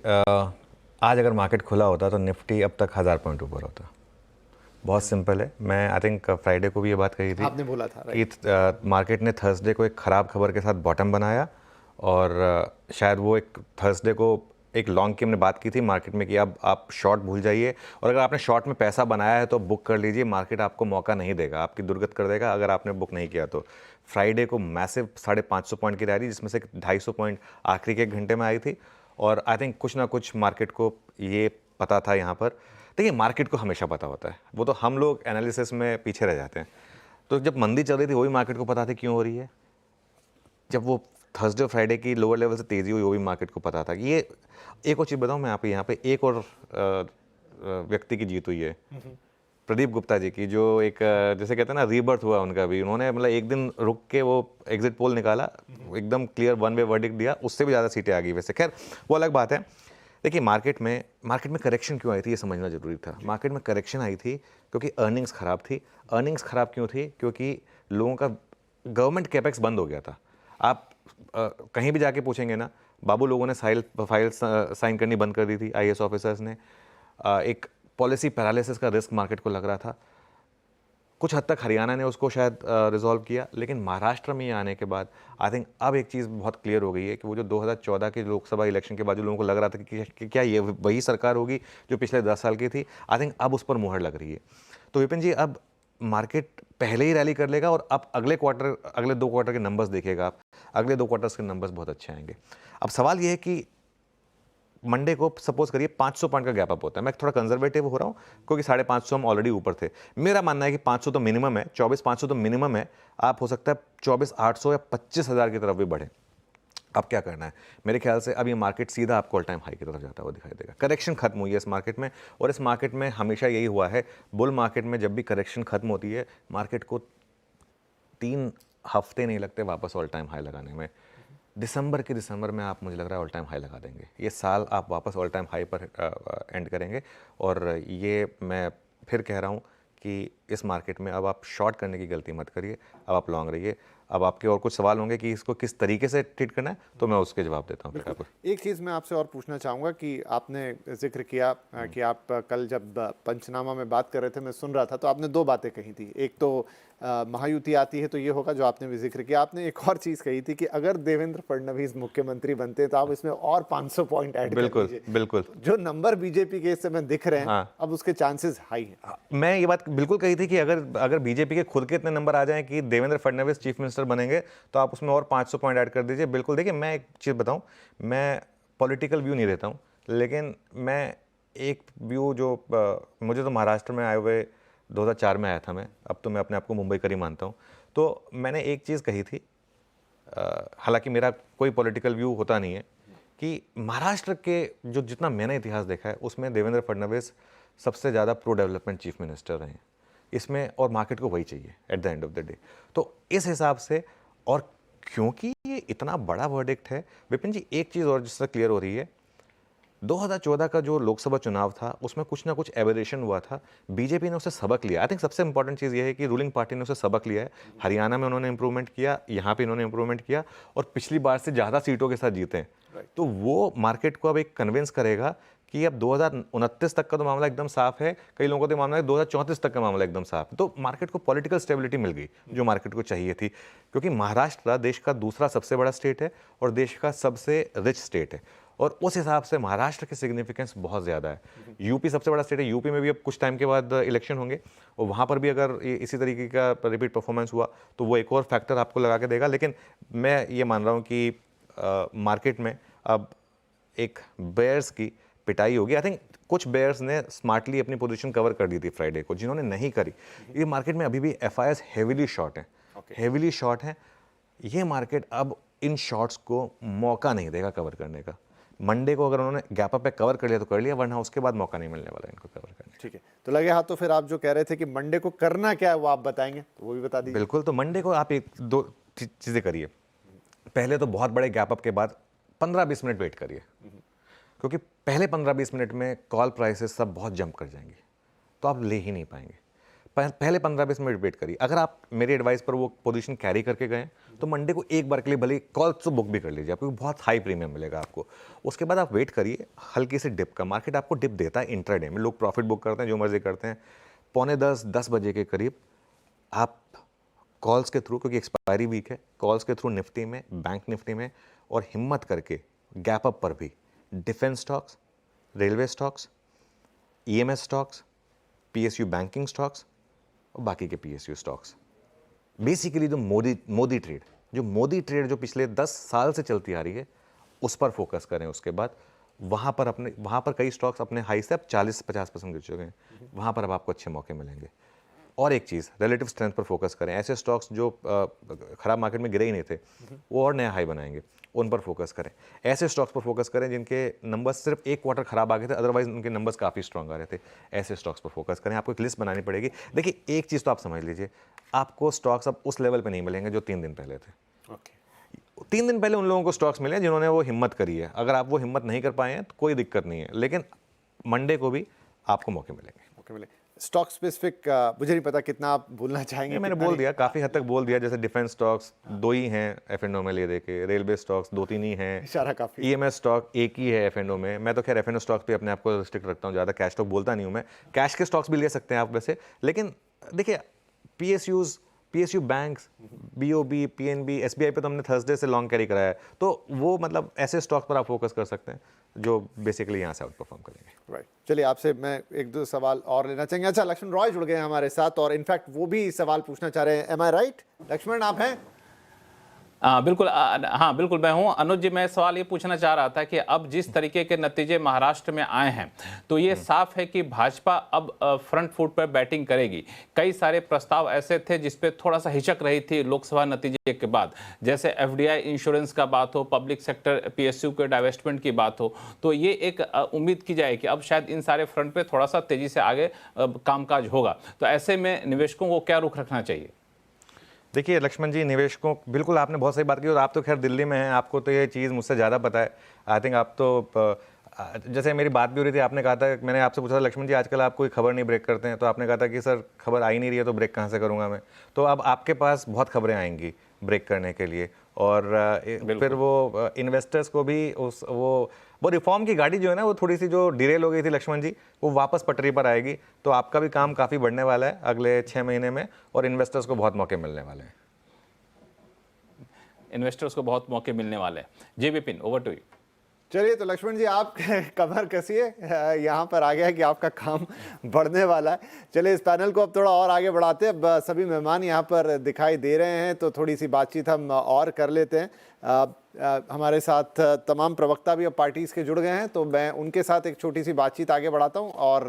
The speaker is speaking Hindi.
आज अगर मार्केट खुला होता तो निफ्टी अब तक 1000 पॉइंट ऊपर होता। बहुत सिंपल है। मैं आई थिंक फ्राइडे को भी ये बात कही थी, आपने बोला था कि मार्केट ने थर्सडे को एक ख़राब खबर के साथ बॉटम बनाया, और शायद वो एक थर्सडे को एक लॉन्ग की हमने बात की थी मार्केट में कि अब आप शॉर्ट भूल जाइए, और अगर आपने शॉर्ट में पैसा बनाया है तो बुक कर लीजिए, मार्केट आपको मौका नहीं देगा, आपकी दुर्गत कर देगा अगर आपने बुक नहीं किया तो। फ्राइडे को मैसिव 550 पॉइंट की रैली, जिसमें से 250 पॉइंट आखिरी के एक घंटे में आई थी, और आई थिंक कुछ ना कुछ मार्केट को ये पता था यहाँ पर। देखिए, मार्केट को हमेशा पता होता है, वो तो हम लोग एनालिसिस में पीछे रह जाते हैं। तो जब मंदी चल रही थी वही मार्केट को पता था क्यों हो रही है, जब वो थर्सडे और फ्राइडे की लोअर लेवल से तेज़ी हुई वो भी मार्केट को पता था कि ये। एक और चीज़ बताऊँ मैं, यहाँ पे एक और व्यक्ति की जीत हुई है, प्रदीप गुप्ता जी की, जो एक जैसे कहते हैं ना रीबर्थ हुआ उनका भी। उन्होंने मतलब एक दिन रुक के वो एग्जिट पोल निकाला, एकदम क्लियर वन वे वर्डिक्ट दिया, उससे भी ज़्यादा सीटें आ गई। वैसे खैर वो अलग बात है। देखिए, मार्केट में करेक्शन क्यों आई थी ये समझना जरूरी था। मार्केट में करेक्शन आई थी क्योंकि अर्निंग्स ख़राब थी। अर्निंग्स ख़राब क्यों थी? क्योंकि लोगों का गवर्नमेंट कैपेक्स बंद हो गया था। आप कहीं भी जाके पूछेंगे ना, बाबू, लोगों ने फाइल साइन करनी बंद कर दी थी, आईएएस ऑफिसर्स ने। एक पॉलिसी पैरालिसिस का रिस्क मार्केट को लग रहा था। कुछ हद तक हरियाणा ने उसको शायद रिजॉल्व किया, लेकिन महाराष्ट्र में ये आने के बाद आई थिंक अब एक चीज़ बहुत क्लियर हो गई है कि वो जो 2014 के लोकसभा इलेक्शन के बाद जो लोगों को लग रहा था कि क्या ये वही सरकार होगी जो पिछले 10 साल की थी, आई थिंक अब उस पर मुहर लग रही है। तो विपिन जी, अब मार्केट पहले ही रैली कर लेगा, और अब अगले 2 क्वार्टर के नंबर्स देखिएगा आप, अगले 2 क्वार्टर्स के नंबर्स बहुत अच्छे आएंगे। अब सवाल ये है कि मंडे को सपोज करिए 500 पॉइंट का गैप अप होता है। मैं थोड़ा कंजर्वेटिव हो रहा हूँ क्योंकि 550 हम ऑलरेडी ऊपर थे। मेरा मानना है कि 500 तो मिनिमम है, 24,500 तो मिनिमम है। आप हो सकता है 24,800 या 25,000 की तरफ भी बढ़े। अब क्या करना है? मेरे ख्याल से अब ये मार्केट सीधा आपको ऑल टाइम हाई की तरफ जाता हुआ दिखाई देगा। करेक्शन खत्म हुई है इस मार्केट में, और इस मार्केट में हमेशा यही हुआ है, बुल मार्केट में जब भी करेक्शन खत्म होती है, मार्केट को 3 हफ्ते नहीं लगते वापस ऑल टाइम हाई लगाने में। दिसंबर में आप, मुझे लग रहा है, ऑल टाइम हाई लगा देंगे। ये साल आप वापस ऑल टाइम हाई पर एंड करेंगे। और ये मैं फिर कह रहा हूँ कि इस मार्केट में अब आप शॉर्ट करने की गलती मत करिए, अब आप लॉन्ग रहिए। अब आपके और कुछ सवाल होंगे कि इसको किस तरीके से ट्रीट करना है, तो मैं उसके जवाब देता हूँ फिर आपको। एक चीज़ मैं आपसे और पूछना चाहूँगा कि आपने जिक्र किया कि आप कल जब पंचनामा में बात कर रहे थे, मैं सुन रहा था, तो आपने दो बातें कही थी। एक तो महायुति आती है तो ये होगा, जो आपने भी जिक्र किया। आपने एक और चीज़ कही थी कि अगर देवेंद्र फडणवीस मुख्यमंत्री बनते तो आप इसमें और 500 पॉइंट ऐड कर बिल्कुल दीजिए। बिल्कुल। तो जो नंबर बीजेपी के इस समय दिख रहे हैं, हाँ, अब उसके चांसेस हाई हैं। मैं ये बात बिल्कुल कही थी कि अगर बीजेपी के खुद के इतने नंबर आ जाएं कि देवेंद्र फडणवीस चीफ मिनिस्टर बनेंगे, तो आप उसमें और 500 पॉइंट ऐड कर दीजिए। बिल्कुल। देखिए, मैं एक चीज़ बताऊं, मैं पॉलिटिकल व्यू नहीं देता हूं, लेकिन मैं एक व्यू जो मुझे तो महाराष्ट्र में आए हुए 2004 में आया था मैं, अब तो मैं अपने आप को मुंबई करी मानता हूँ। तो मैंने एक चीज़ कही थी, हालांकि मेरा कोई पॉलिटिकल व्यू होता नहीं है, कि महाराष्ट्र के जो जितना मैंने इतिहास देखा है उसमें देवेंद्र फडणवीस सबसे ज़्यादा प्रो डेवलपमेंट चीफ मिनिस्टर रहे हैं इसमें, और मार्केट को वही चाहिए at the end of the day. तो इस हिसाब से, और क्योंकि ये इतना बड़ा वर्डिक्ट है विपिन जी, एक चीज़ और जिससे क्लियर हो रही है, 2014 का जो लोकसभा चुनाव था उसमें कुछ ना कुछ एबरेशन हुआ था, बीजेपी ने उससे सबक लिया। आई थिंक सबसे इंपॉर्टेंट चीज़ ये है कि रूलिंग पार्टी ने उससे सबक लिया है। हरियाणा में उन्होंने इंप्रूवमेंट किया, यहाँ पे इन्होंने इंप्रूवमेंट किया, और पिछली बार से ज़्यादा सीटों के साथ जीते हैं। तो वो मार्केट को अब एक कन्विंस करेगा कि अब 2029 तक का तो मामला एकदम साफ है। कई लोगों को तो मामला है 2034 तक का मामला एकदम साफ है। तो मार्केट को पॉलिटिकल स्टेबिलिटी मिल गई जो मार्केट को चाहिए थी, क्योंकि महाराष्ट्र देश का दूसरा सबसे बड़ा स्टेट है और देश का सबसे रिच स्टेट है, और उस हिसाब से महाराष्ट्र की सिग्निफिकेंस बहुत ज़्यादा है। यूपी सबसे बड़ा स्टेट है, यूपी में भी अब कुछ टाइम के बाद इलेक्शन होंगे, और वहाँ पर भी अगर इसी तरीके का रिपीट परफॉर्मेंस हुआ तो वो एक और फैक्टर आपको लगा के देगा। लेकिन मैं ये मान रहा हूँ कि मार्केट में अब एक बेयर्स की पिटाई होगी। आई थिंक कुछ बेयर्स ने स्मार्टली अपनी पोजीशन कवर कर दी थी फ्राइडे को, जिन्होंने नहीं करी, ये मार्केट में अभी भी एफआईआईस हेविली शॉर्ट हैं, हेविली शॉर्ट हैं। ये मार्केट अब इन शॉर्ट्स को मौका नहीं देगा कवर करने का। मंडे को अगर उन्होंने गैप अप पे कवर कर लिया तो कर लिया, वरना उसके बाद मौका नहीं मिलने वाला इनको कवर करने। ठीक है, तो लगे हाथ। तो फिर आप जो कह रहे थे कि मंडे को करना क्या है वो आप बताएंगे, तो वो भी बता दीजिए। बिल्कुल। तो मंडे को आप एक दो चीज़ें करिए। पहले तो बहुत बड़े गैप अप के बाद 15-20 मिनट वेट करिए, क्योंकि पहले 15-20 मिनट में कॉल प्राइसेस सब बहुत जंप कर जाएंगी, तो आप ले ही नहीं पाएंगे। पहले 15-20 मिनट वेट करिए। अगर आप मेरी एडवाइस पर वो पोजीशन कैरी करके गए तो मंडे को एक बार के लिए भले कॉल तो बुक भी कर लीजिए, आपको बहुत हाई प्रीमियम मिलेगा आपको। उसके बाद आप वेट करिए हल्की सी डिप का। मार्केट आपको डिप देता है इंट्राडे में, लोग प्रॉफिट बुक करते हैं, जो मर्जी करते हैं। 9:45-10 बजे के करीब आप कॉल्स के थ्रू, क्योंकि एक्सपायरी वीक है, कॉल्स के थ्रू निफ्टी में, बैंक निफ्टी में, और हिम्मत करके गैप अप पर भी defence stocks, railway stocks, EMS stocks, PSU banking stocks और बाकी के पीएसयू स्टॉक्स। बेसिकली जो मोदी ट्रेड जो पिछले 10 साल से चलती आ रही है, उस पर फोकस करें। उसके बाद वहाँ पर कई स्टॉक्स अपने हाई से अब 40-50% गिर चुके हैं, वहाँ पर अब आपको अच्छे मौके मिलेंगे। और एक चीज़, रिलेटिव स्ट्रेंथ पर फोकस करें। ऐसे स्टॉक्स जो खराब मार्केट में गिरे ही नहीं थे, वो और नया हाई बनाएंगे, उन पर फोकस करें। ऐसे स्टॉक्स पर फोकस करें जिनके नंबर्स सिर्फ एक क्वार्टर खराब आ गए थे, अदरवाइज उनके नंबर्स काफ़ी स्ट्रॉन्ग आ रहे थे। ऐसे स्टॉक्स पर फोकस करें। आपको एक लिस्ट बनानी पड़ेगी। देखिए, एक चीज़ तो आप समझ लीजिए, आपको स्टॉक्स अब उस लेवल पर नहीं मिलेंगे जो 3 दिन पहले थे। 3 दिन पहले उन लोगों को स्टॉक्स मिले हैं जिन्होंने वो हिम्मत करी है। अगर आप वो हिम्मत नहीं कर पाए हैं तो कोई दिक्कत नहीं है, लेकिन मंडे को भी आपको मौके मिलेंगे। स्टॉक स्पेसिफिक मुझे नहीं पता कितना आप बोलना चाहेंगे। मैंने बोल दिया, काफ़ी हद तक बोल दिया। जैसे डिफेंस स्टॉक्स 2 ही हैं F&O में ले देके, रेलवे स्टॉक्स 2-3 ही हैं, इशारा काफी। ईएमएस स्टॉक 1 ही है F&O में। मैं तो खैर F&O स्टॉक्स पे अपने आप को रिस्ट्रिक्ट रखता हूँ, ज़्यादा कैश स्टॉक बोलता नहीं हूँ मैं। कैश के स्टॉक्स भी ले सकते हैं आप वैसे, लेकिन देखिए PSU banks, BOB, PNB, SBI पे तो हमने थर्सडे से लॉन्ग कैरी कराया है, तो वो मतलब ऐसे स्टॉक्स पर आप फोकस कर सकते हैं जो बेसिकली यहाँ से आउट परफॉर्म करेंगे। राइट, चलिए आपसे मैं 1-2 सवाल और लेना चाहेंगे। अच्छा, लक्ष्मण रॉय जुड़ गए हैं हमारे साथ और इनफैक्ट वो भी सवाल पूछना चाह रहे हैं। एम आई राइट? लक्ष्मण, आप हैं? बिल्कुल, हाँ बिल्कुल मैं हूं। अनुज जी, मैं सवाल ये पूछना चाह रहा था कि अब जिस तरीके के नतीजे महाराष्ट्र में आए हैं, तो ये साफ है कि भाजपा अब फ्रंट फुट पर बैटिंग करेगी। कई सारे प्रस्ताव ऐसे थे जिस पे थोड़ा सा हिचक रही थी लोकसभा नतीजे के बाद, जैसे एफडीआई इंश्योरेंस का बात हो, पब्लिक सेक्टर पीएसयू के डाइवेस्टमेंट की बात हो, तो ये एक उम्मीद की जाए कि अब शायद इन सारे फ्रंट पे थोड़ा सा तेजी से आगे कामकाज होगा। तो ऐसे में निवेशकों को क्या रुख रखना चाहिए? देखिए लक्ष्मण जी, निवेशकों, बिल्कुल आपने बहुत सही बात की, और आप तो खैर दिल्ली में हैं, आपको तो ये चीज़ मुझसे ज़्यादा पता है। आई थिंक आप तो जैसे मेरी बात भी हो रही थी, आपने कहा था, मैंने आपसे पूछा था लक्ष्मण जी आजकल आप कोई खबर नहीं ब्रेक करते हैं, तो आपने कहा था कि सर खबर आ ही नहीं रही है तो ब्रेक कहाँ से करूँगा मैं। तो अब आपके पास बहुत खबरें आएंगी ब्रेक करने के लिए, और फिर वो इन्वेस्टर्स को भी वो रिफॉर्म की गाड़ी जो है ना, वो थोड़ी सी जो डिरेल हो गई थी लक्ष्मण जी, वो वापस पटरी पर आएगी। तो आपका भी काम काफ़ी बढ़ने वाला है अगले 6 महीने में, और इन्वेस्टर्स को बहुत मौके मिलने वाले हैं। इन्वेस्टर्स को बहुत मौके मिलने वाले हैं। जी विपिन, ओवर टू यू। चलिए, तो लक्ष्मण जी आप कमर कसिए, यहाँ पर आ गया कि आपका काम बढ़ने वाला है। चलिए, इस पैनल को अब थोड़ा और आगे बढ़ाते हैं। अब सभी मेहमान यहाँ पर दिखाई दे रहे हैं, तो थोड़ी सी बातचीत हम और कर लेते हैं। हमारे साथ तमाम प्रवक्ता भी अब पार्टीज़ के जुड़ गए हैं, तो मैं उनके साथ एक छोटी सी बातचीत आगे बढ़ाता हूँ और